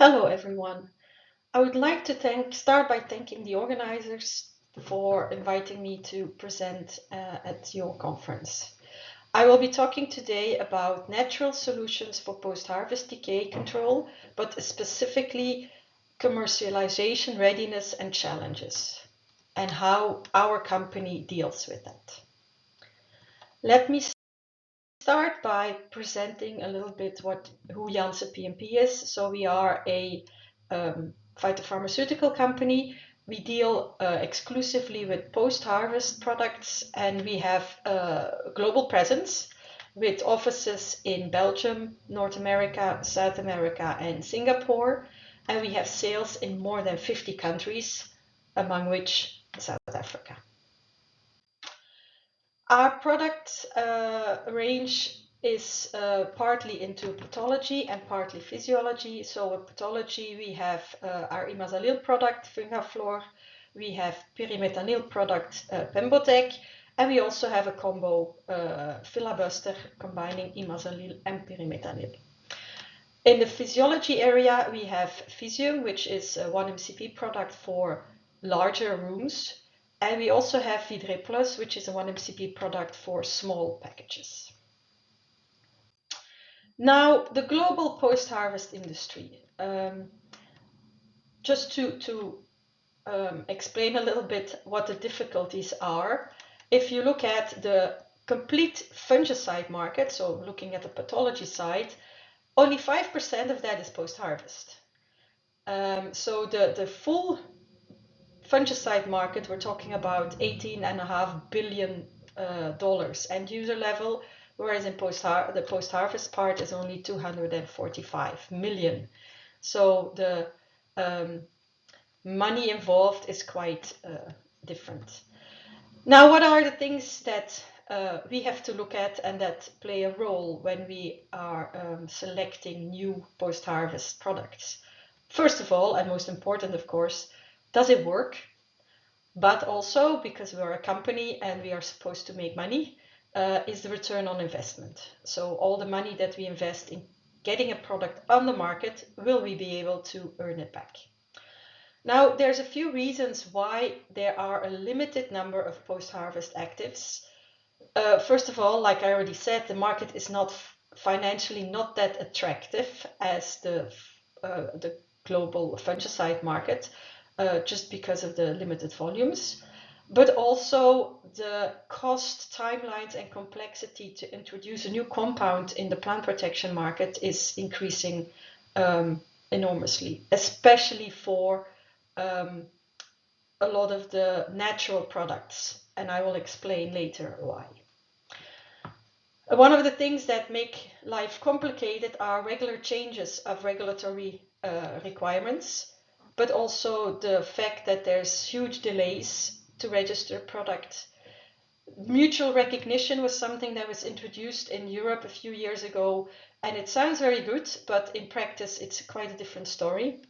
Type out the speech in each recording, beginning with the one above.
Hello, everyone. I would like to start by thanking the organizers for inviting me to present at your conference. I will be talking today about natural solutions for post-harvest decay control, but specifically commercialization, readiness, and challenges, and how our company deals with that. Let me start by presenting a little bit who Janssen PMP is. So we are a phytopharmaceutical company. We deal exclusively with post-harvest products, and we have a global presence with offices in Belgium, North America, South America, and Singapore. And we have sales in more than 50 countries, among which South Africa. Our product range is partly into pathology and partly physiology. So in pathology, we have our imazalil product, Fungaflor. We have pyrimethamine product, Pembotec. And we also have a combo filibuster combining imazalil and pyrimethamine. In the physiology area, we have Physium, which is a 1-MCP product for larger rooms. And we also have Vidre Plus, which is a 1-MCP product for small packages. Now, the global post-harvest industry. Just to explain a little bit what the difficulties are, if you look at the complete fungicide market, so looking at the pathology side, only 5% of that is post-harvest. So the full fungicide market, we're talking about $18.5 billion end user level, whereas in the post-harvest part is only 245 million. So the money involved is quite different. Now, what are the things that we have to look at and that play a role when we are selecting new post-harvest products? First of all, and most important, of course, does it work? But also, because we are a company and we are supposed to make money, is the return on investment. So all the money that we invest in getting a product on the market, will we be able to earn it back? Now, there's a few reasons why there are a limited number of post-harvest actives. First of all, like I already said, the market is not financially not that attractive as the global fungicide market. Just because of the limited volumes, but also the cost, timelines, and complexity to introduce a new compound in the plant protection market is increasing enormously, especially for a lot of the natural products, and I will explain later why. One of the things that make life complicated are regular changes of regulatory requirements, but also the fact that there's huge delays to register product. Mutual recognition was something that was introduced in Europe a few years ago, and it sounds very good, but in practice it's quite a different story.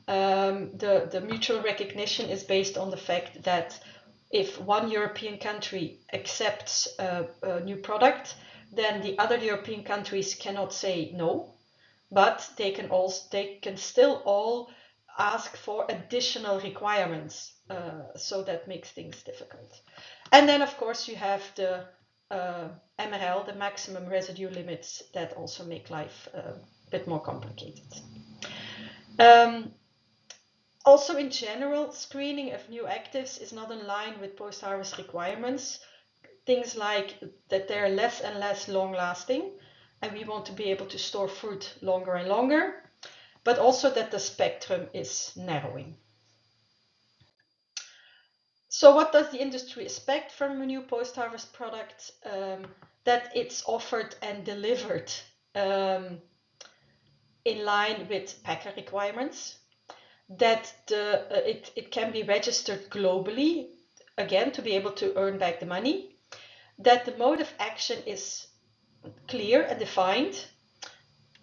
The mutual recognition is based on the fact that if one European country accepts a new product, then the other European countries cannot say no, but they can still all ask for additional requirements, so that makes things difficult. And then, of course, you have the MRL, the maximum residue limits, that also make life a bit more complicated. Also, in general, screening of new actives is not in line with post-harvest requirements. Things like that they're less and less long-lasting, and we want to be able to store fruit longer and longer, but also that the spectrum is narrowing. So what does the industry expect from a new post-harvest product? That it's offered and delivered in line with PACA requirements, that it can be registered globally, again, to be able to earn back the money, that the mode of action is clear and defined,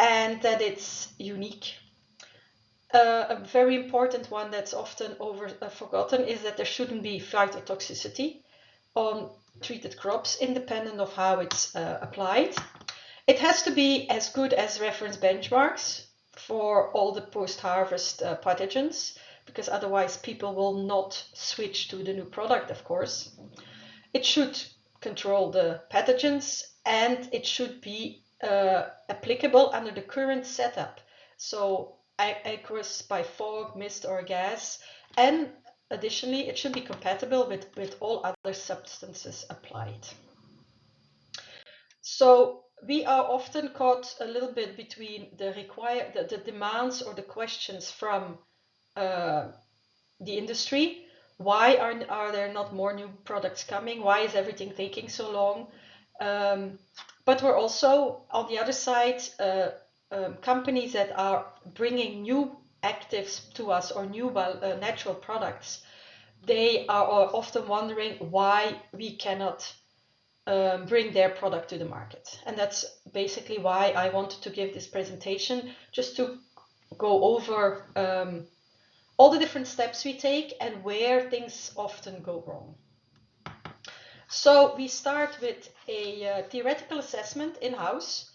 and that it's unique. A very important one that's often forgotten is that there shouldn't be phytotoxicity on treated crops, independent of how it's applied. It has to be as good as reference benchmarks, for all the post-harvest pathogens, because otherwise people will not switch to the new product, of course. It should control the pathogens, and it should be applicable under the current setup. So aqueous by fog, mist, or gas, and additionally, it should be compatible with all other substances applied. So we are often caught a little bit between the demands or the questions from the industry. Why are there not more new products coming? Why is everything taking so long? But we're also, on the other side, companies that are bringing new actives to us or new natural products. They are often wondering why we cannot bring their product to the market. And that's basically why I wanted to give this presentation, just to go over all the different steps we take and where things often go wrong. So we start with a theoretical assessment in-house.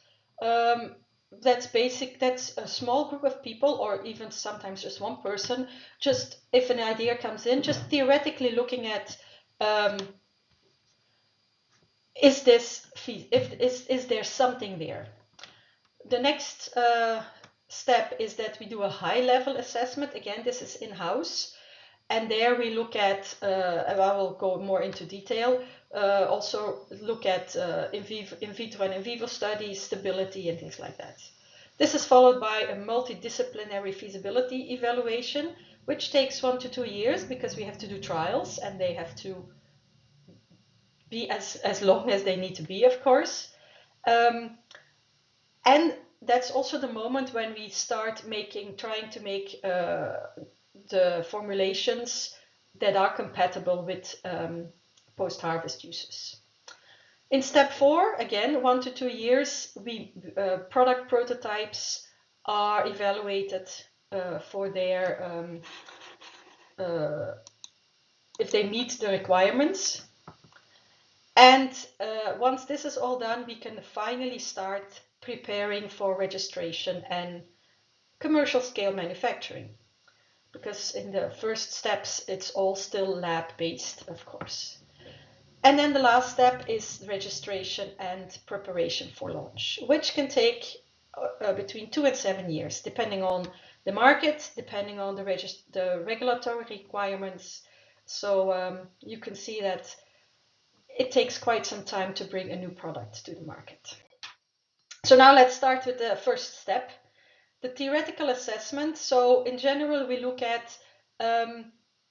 That's a small group of people, or even sometimes just one person, just if an idea comes in, just theoretically looking at is there something there? The next step is that we do a high-level assessment. Again, this is in-house, and there we look at, and I will go more into detail, also look at in vitro and in vivo studies, stability, and things like that. This is followed by a multidisciplinary feasibility evaluation, which takes 1 to 2 years because we have to do trials, and they have to be as long as they need to be, of course. And that's also the moment when we start trying to make the formulations that are compatible with post-harvest uses. In step 4, again, 1 to 2 years, product prototypes are evaluated for their if they meet the requirements. And once this is all done, we can finally start preparing for registration and commercial scale manufacturing. Because in the first steps, it's all still lab-based, of course. And then the last step is registration and preparation for launch, which can take between 2 and 7 years, depending on the market, depending on the regulatory requirements. So you can see that it takes quite some time to bring a new product to the market. So now let's start with the first step, the theoretical assessment. So in general, we look at,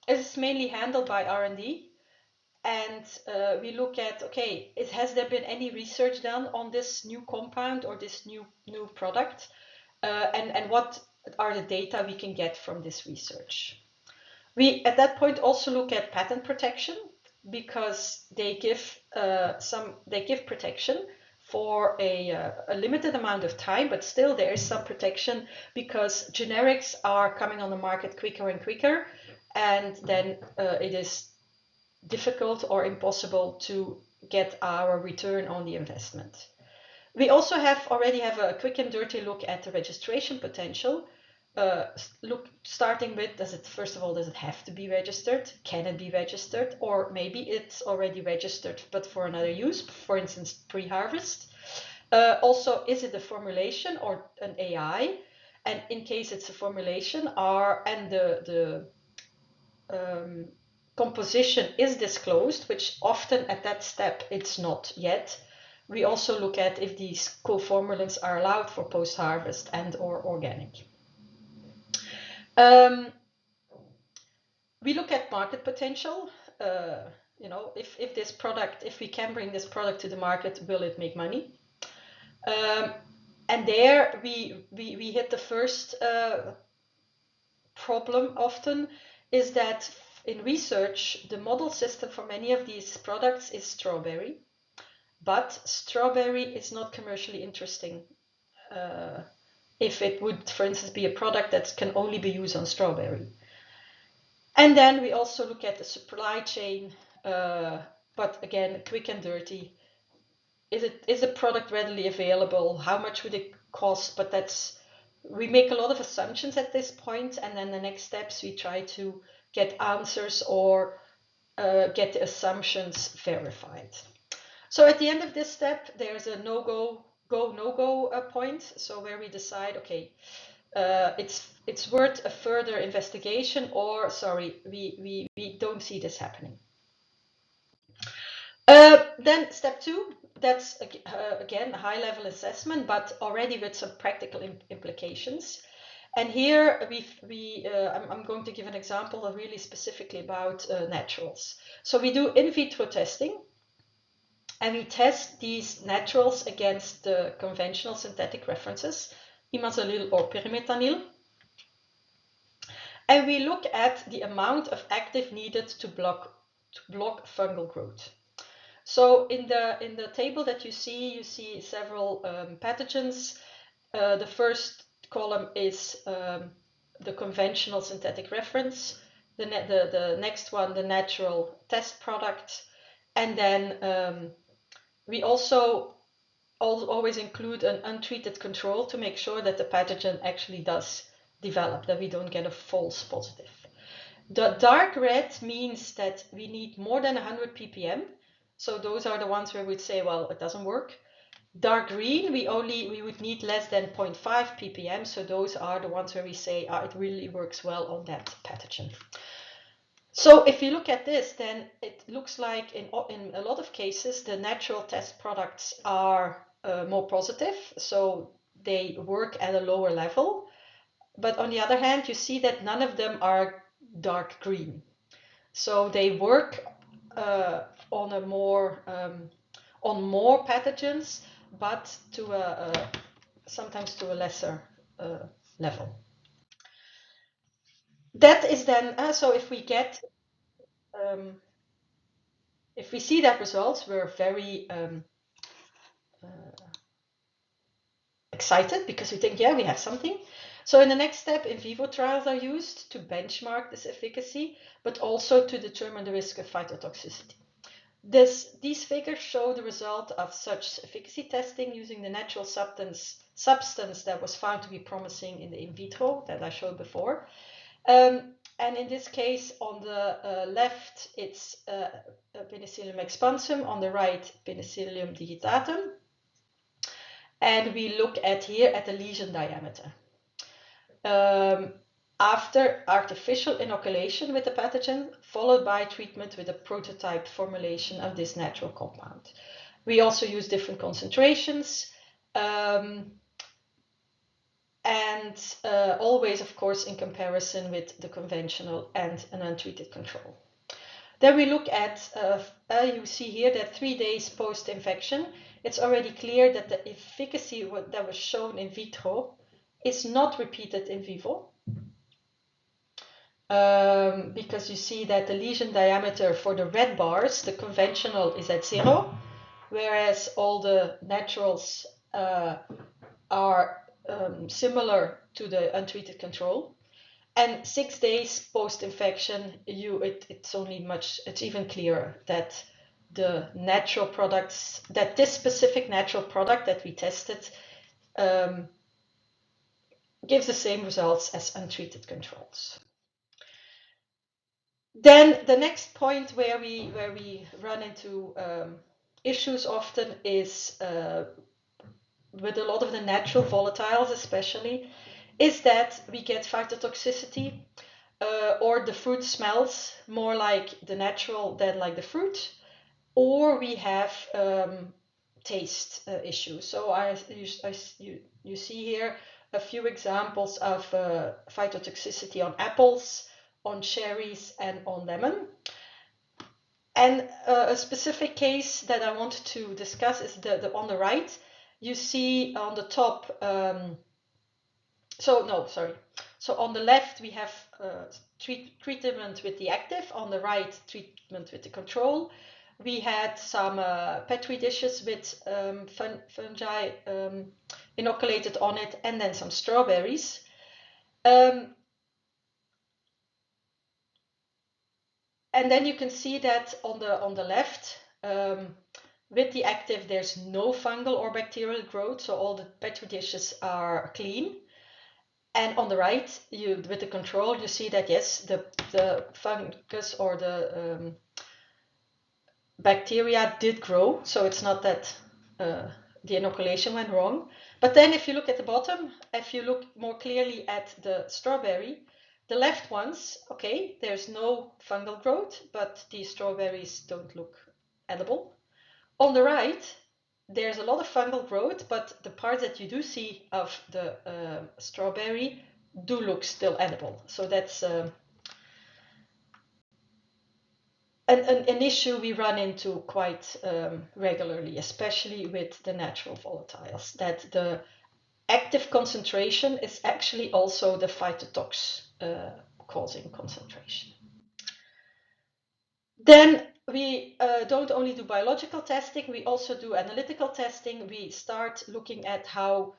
it's mainly handled by R&D, and we look at, okay, has there been any research done on this new compound or this new product, and what are the data we can get from this research? We at that point also look at patent protection, because they give protection for a limited amount of time, but still there is some protection because generics are coming on the market quicker and quicker, and then it is difficult or impossible to get our return on the investment. We also already have a quick and dirty look at the registration potential. Starting with, first of all, does it have to be registered? Can it be registered? Or maybe it's already registered, but for another use, for instance, pre-harvest. Also, is it a formulation or an AI? And in case it's a formulation, and the composition is disclosed, which often at that step it's not yet. We also look at if these co-formulants are allowed for post-harvest and or organic. We look at market potential. If we can bring this product to the market, will it make money? And there we hit the first problem often, is that in research, the model system for many of these products is strawberry, but strawberry is not commercially interesting. If it would, for instance, be a product that can only be used on strawberry. And then we also look at the supply chain, but again, quick and dirty. Is the product readily available? How much would it cost? But that's we make a lot of assumptions at this point, and then the next steps we try to get answers or get the assumptions verified. So at the end of this step, there's a no-go point. So where we decide, okay, it's worth a further investigation, or sorry, we don't see this happening. Then step 2, that's again a high-level assessment, but already with some practical implications. And here I'm going to give an example really specifically about naturals. So we do in vitro testing, and we test these naturals against the conventional synthetic references, imazalil or pyrimethamine. And we look at the amount of active needed to block fungal growth. So in the table that you see several pathogens. The first column is the conventional synthetic reference. The next one, the natural test product. And then we also always include an untreated control to make sure that the pathogen actually does develop, that we don't get a false positive. The dark red means that we need more than 100 ppm. So those are the ones where we'd say, well, it doesn't work. Dark green, we would need less than 0.5 ppm. So those are the ones where we say, it really works well on that pathogen. So if you look at this, then it looks like in a lot of cases, the natural test products are more positive. So they work at a lower level. But on the other hand, you see that none of them are dark green. So they work on more pathogens, but sometimes to a lesser level. That is then so if we get if we see that results, we're very excited because we think, yeah, we have something. So in the next step, in vivo trials are used to benchmark this efficacy, but also to determine the risk of phytotoxicity. These figures show the result of such efficacy testing using the natural substance that was found to be promising in the in vitro that I showed before. And in this case, on the left, it's Penicillium expansum, on the right, Penicillium digitatum. And we look at here at the lesion diameter. After artificial inoculation with the pathogen, followed by treatment with a prototype formulation of this natural compound. We also use different concentrations, and always, of course, in comparison with the conventional and an untreated control. Then we look at, you see here that 3 days post-infection, it's already clear that the efficacy that was shown in vitro is not repeated in vivo. Because you see that the lesion diameter for the red bars, the conventional, is at 0, whereas all the naturals are similar to the untreated control. And 6 days post-infection, it's even clearer that the natural products, that this specific natural product that we tested gives the same results as untreated controls. Then the next point where we run into issues often is with a lot of the natural volatiles especially, is that we get phytotoxicity or the fruit smells more like the natural than like the fruit, or we have taste issues. So you see here a few examples of phytotoxicity on apples, on cherries, and on lemon. And a specific case that I wanted to discuss is the on the right. You see on the top, so on the left we have treatment with the active, on the right treatment with the control. We had some Petri dishes with fungi inoculated on it, and then some strawberries. And then you can see that on the left, with the active, there's no fungal or bacterial growth, so all the Petri dishes are clean. And on the right, with the control, you see that yes, the fungus or the bacteria did grow, so it's not that the inoculation went wrong. But then if you look at the bottom, if you look more clearly at the strawberry, the left ones, okay, there's no fungal growth, but the strawberries don't look edible. On the right, there's a lot of fungal growth, but the parts that you do see of the strawberry do look still edible. So that's an issue we run into quite regularly, especially with the natural volatiles, that the active concentration is actually also the phytotox causing concentration. Then we don't only do biological testing, we also do analytical testing. We start looking at how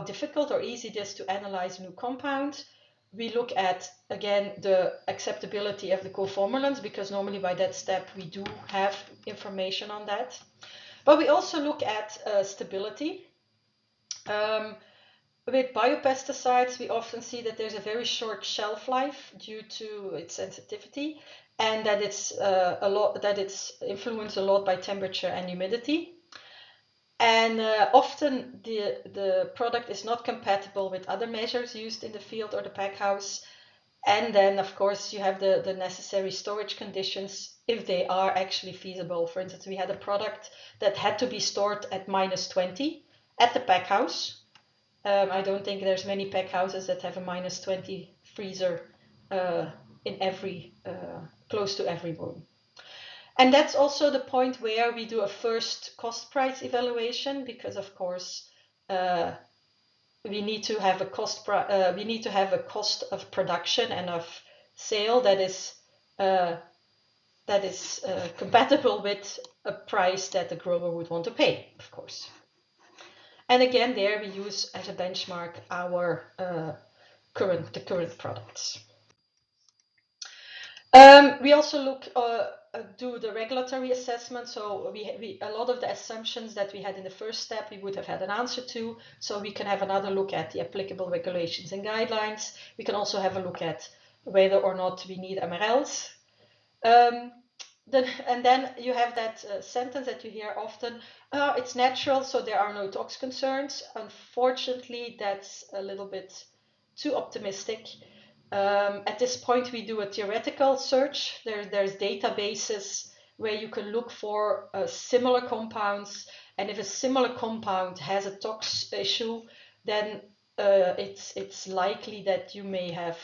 difficult or easy it is to analyze new compounds. We look at, again, the acceptability of the coformulants, because normally by that step we do have information on that. But we also look at stability. With biopesticides, we often see that there's a very short shelf life due to its sensitivity, and that it's influenced a lot by temperature and humidity. And often the product is not compatible with other measures used in the field or the pack house. And then, of course, you have the necessary storage conditions if they are actually feasible. For instance, we had a product that had to be stored at -20 at the pack house. I don't think there's many pack houses that have a -20 freezer in every close to every room. And that's also the point where we do a first cost price evaluation, because of course we need to have a cost of production and of sale that is compatible with a price that the grower would want to pay, of course. And again, there we use as a benchmark our current products. We also do the regulatory assessment. So a lot of the assumptions that we had in the first step, we would have had an answer to. So we can have another look at the applicable regulations and guidelines. We can also have a look at whether or not we need MRLs. And then you have that sentence that you hear often, it's natural, so there are no tox concerns. Unfortunately, that's a little bit too optimistic. At this point, we do a theoretical search. There's databases where you can look for similar compounds, and if a similar compound has a tox issue, then it's likely that you may have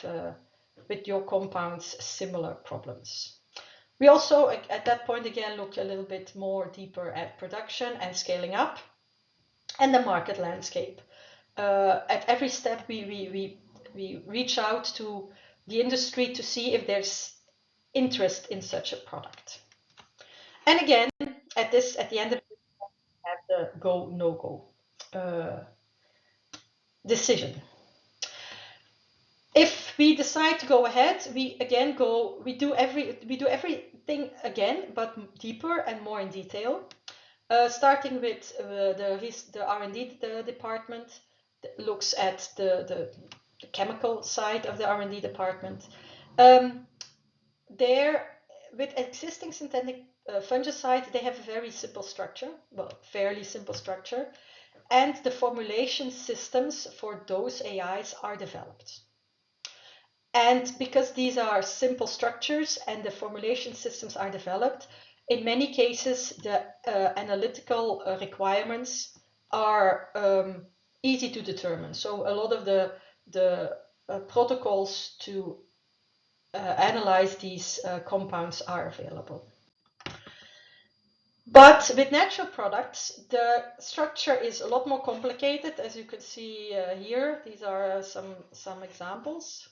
with your compounds similar problems. We also, at that point, again, look a little bit more deeper at production and scaling up and the market landscape. At every step, we reach out to the industry to see if there's interest in such a product. And again, at the end of it, we have the go, no go decision. If we decide to go ahead, we do everything again, but deeper and more in detail. Starting with the R&D department that looks at the chemical side of the R&D department. There, with existing synthetic fungicides, they have a very simple structure, well, fairly simple structure, and the formulation systems for those AIs are developed. And because these are simple structures and the formulation systems are developed, in many cases, the analytical requirements are easy to determine. So a lot of the protocols to analyze these compounds are available. But with natural products, the structure is a lot more complicated. As you can see here, these are some examples.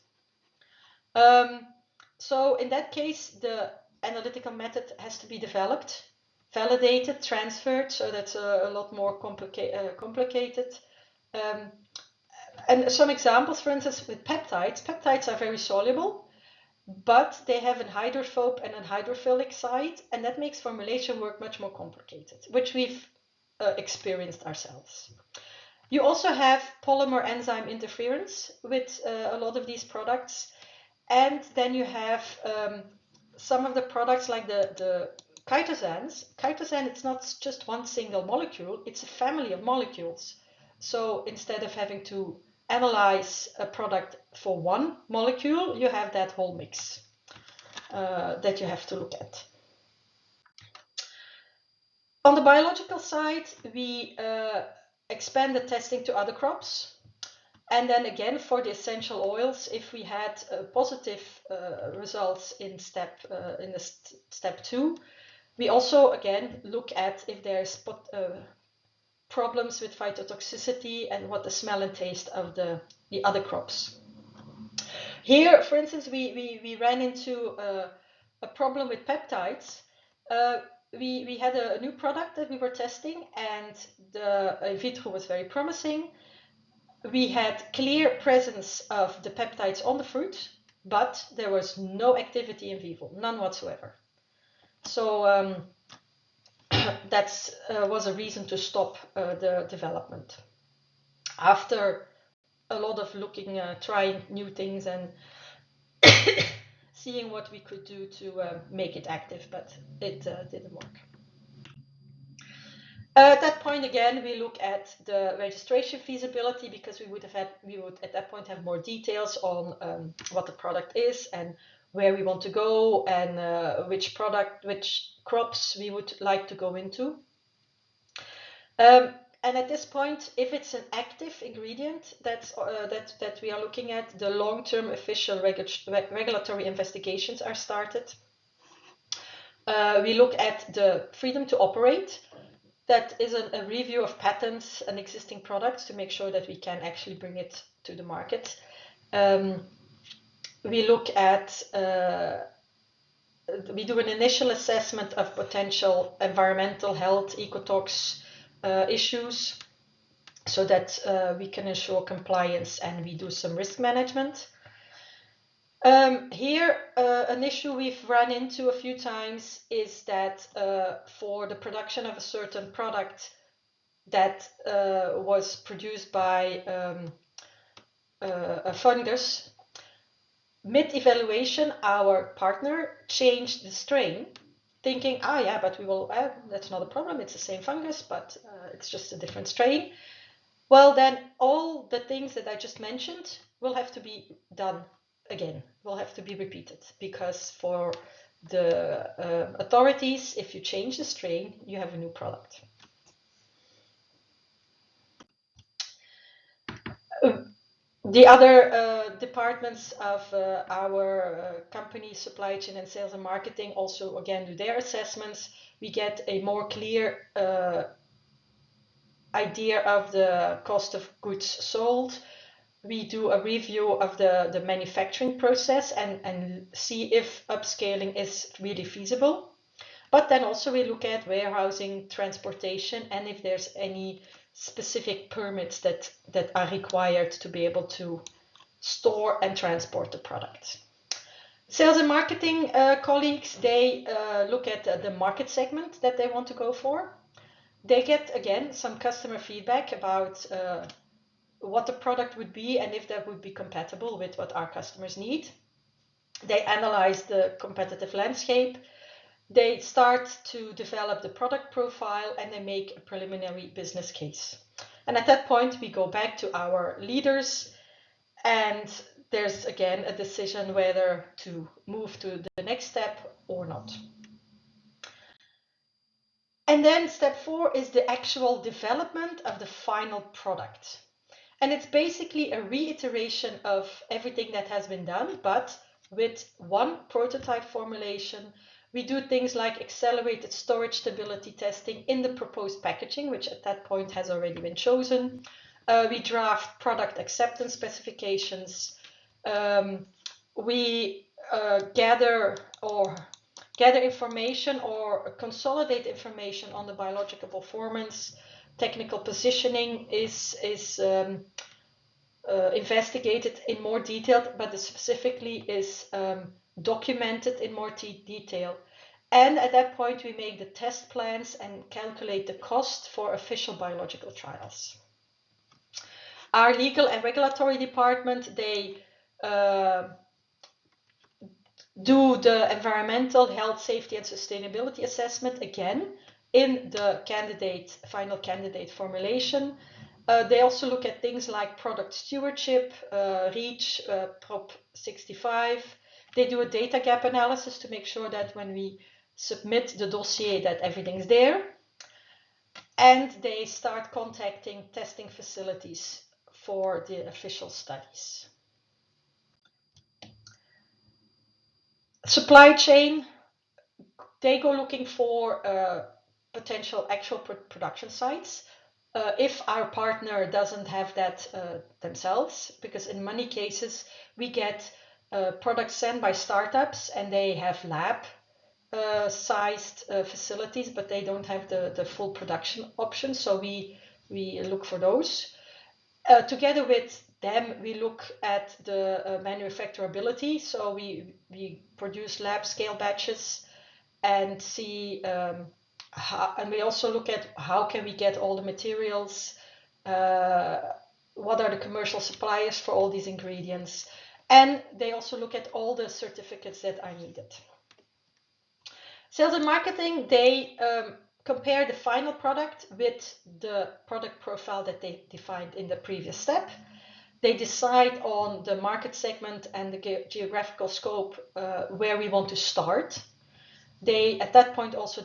So in that case, the analytical method has to be developed, validated, transferred, so that's a lot more complicated. And some examples, for instance, with peptides are very soluble, but they have a hydrophobe and a hydrophilic side, and that makes formulation work much more complicated, which we've experienced ourselves. You also have polymer enzyme interference with a lot of these products. And then you have some of the products like the chitosans. Chitosan, it's not just one single molecule, it's a family of molecules. So instead of having to analyze a product for one molecule, you have that whole mix that you have to look at. On the biological side, we expand the testing to other crops. And then again, for the essential oils, if we had positive results in step 2, we also again look at if there's problems with phytotoxicity and what the smell and taste of the other crops. Here, for instance, we ran into a problem with peptides. We had a new product that we were testing, and the in vitro was very promising. We had clear presence of the peptides on the fruit, but there was no activity in vivo, none whatsoever. So that was a reason to stop the development. After a lot of looking, trying new things and seeing what we could do to make it active, but it didn't work. At that point, again, we look at the registration feasibility because we would at that point have more details on what the product is and where we want to go and which crops we would like to go into. And at this point, if it's an active ingredient that we are looking at, the long-term official regulatory investigations are started. We look at the freedom to operate. That is a review of patents and existing products to make sure that we can actually bring it to the market. We look at, we do an initial assessment of potential environmental, health, ecotox issues so that we can ensure compliance, and we do some risk management. Here, an issue we've run into a few times is that for the production of a certain product that was produced by a fungus, mid-evaluation, our partner changed the strain, thinking, yeah, but we will, that's not a problem, it's the same fungus, but it's just a different strain. Well, then all the things that I just mentioned will have to be done again, will have to be repeated, because for the authorities, if you change the strain, you have a new product. The other departments of our company, supply chain and sales and marketing, also again do their assessments. We get a more clear idea of the cost of goods sold. We do a review of the manufacturing process and see if upscaling is really feasible. But then also we look at warehousing, transportation, and if there's any specific permits that are required to be able to store and transport the product. Sales and marketing colleagues, they look at the market segment that they want to go for. They get, again, some customer feedback about what the product would be and if that would be compatible with what our customers need. They analyze the competitive landscape. They start to develop the product profile, and they make a preliminary business case. And at that point, we go back to our leaders, and there's again a decision whether to move to the next step or not. And then step 4 is the actual development of the final product. And it's basically a reiteration of everything that has been done, but with one prototype formulation. We do things like accelerated storage stability testing in the proposed packaging, which at that point has already been chosen. We draft product acceptance specifications. We gather information or consolidate information on the biological performance. Technical positioning is investigated in more detail, but specifically is documented in more detail. And at that point, we make the test plans and calculate the cost for official biological trials. Our legal and regulatory department, they do the environmental, health, safety, and sustainability assessment again in the final candidate formulation. They also look at things like product stewardship, REACH, Prop 65. They do a data gap analysis to make sure that when we submit the dossier that everything's there. And they start contacting testing facilities for the official studies. Supply chain, they go looking for potential actual production sites. If our partner doesn't have that themselves, because in many cases we get products sent by startups and they have lab sized facilities, but they don't have the full production option. So we look for those. Together with them, we look at the manufacturability. So we produce lab scale batches and see and we also look at how can we get all the materials, what are the commercial suppliers for all these ingredients, and they also look at all the certificates that are needed. Sales and marketing, they compare the final product with the product profile that they defined in the previous step. They decide on the market segment and the geographical scope where we want to start. They, at that point, also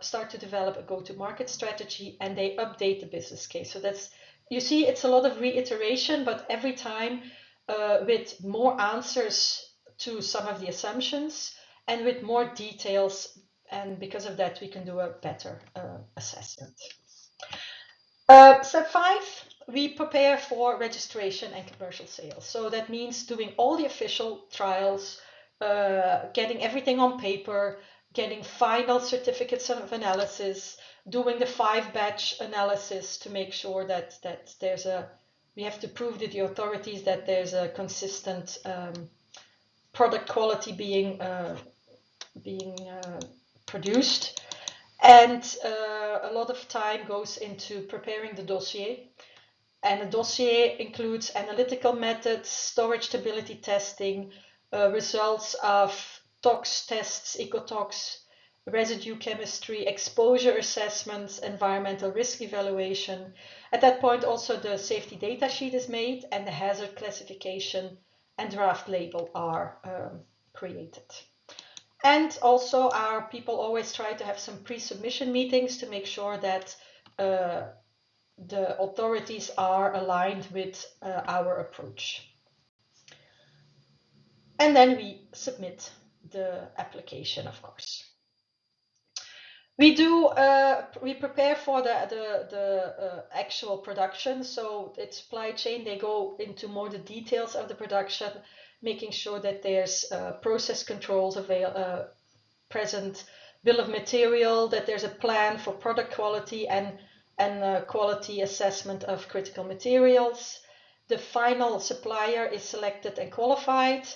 start to develop a go-to-market strategy, and they update the business case. So that's, you see, it's a lot of reiteration, but every time with more answers to some of the assumptions and with more details. And because of that, we can do a better assessment. Step 5, we prepare for registration and commercial sales. So that means doing all the official trials, getting everything on paper, getting final certificates of analysis, doing the 5-batch analysis to make sure that there's we have to prove to the authorities that there's a consistent product quality being produced. And a lot of time goes into preparing the dossier. And the dossier includes analytical methods, storage stability testing, results of tox tests, ecotox, residue chemistry, exposure assessments, environmental risk evaluation. At that point, also the safety data sheet is made and the hazard classification and draft label are created. And also our people always try to have some pre-submission meetings to make sure that the authorities are aligned with our approach. And then we submit the application, of course. We prepare for the actual production. So it's supply chain. They go into more the details of the production, making sure that there's process controls present, bill of material, that there's a plan for product quality and quality assessment of critical materials. The final supplier is selected and qualified.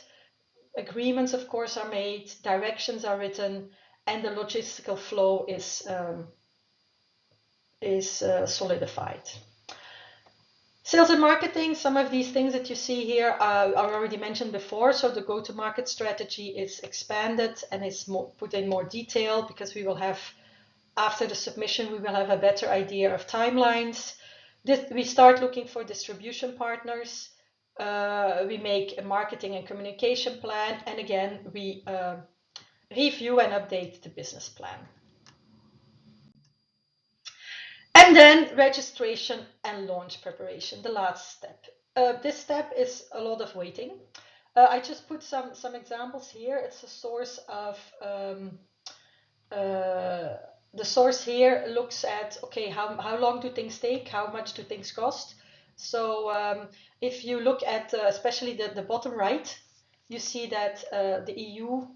Agreements, of course, are made, directions are written, and the logistical flow is solidified. Sales and marketing, some of these things that you see here are already mentioned before. So the go-to-market strategy is expanded and is put in more detail because we will have, after the submission, we will have a better idea of timelines. We start looking for distribution partners. We make a marketing and communication plan. And again, we review and update the business plan. And then registration and launch preparation, the last step. This step is a lot of waiting. I just put some examples here. It's a source of, the source here looks at, okay, how long do things take? How much do things cost? So if you look at especially the bottom right, you see that the EU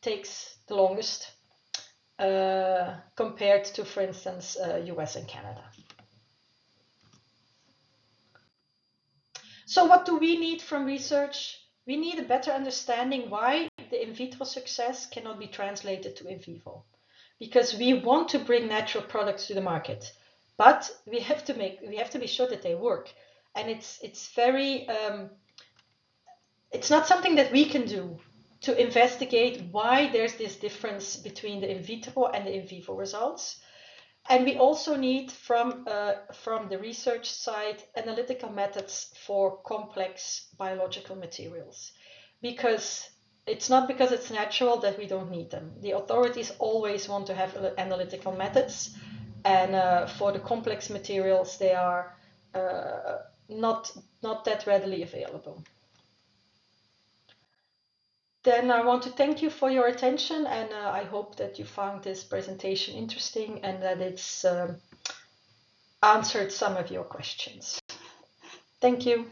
takes the longest compared to, for instance, US and Canada. So what do we need from research? We need a better understanding why the in vitro success cannot be translated to in vivo. Because we want to bring natural products to the market, but we have to be sure that they work. and it's very it's not something that we can do to investigate why there's this difference between the in vitro and the in vivo results. And we also need from the research side analytical methods for complex biological materials, because it's not because it's natural that we don't need them. The authorities always want to have analytical methods, and for the complex materials, they are not that readily available. Then I want to thank you for your attention, and I hope that you found this presentation interesting and that it's answered some of your questions. Thank you.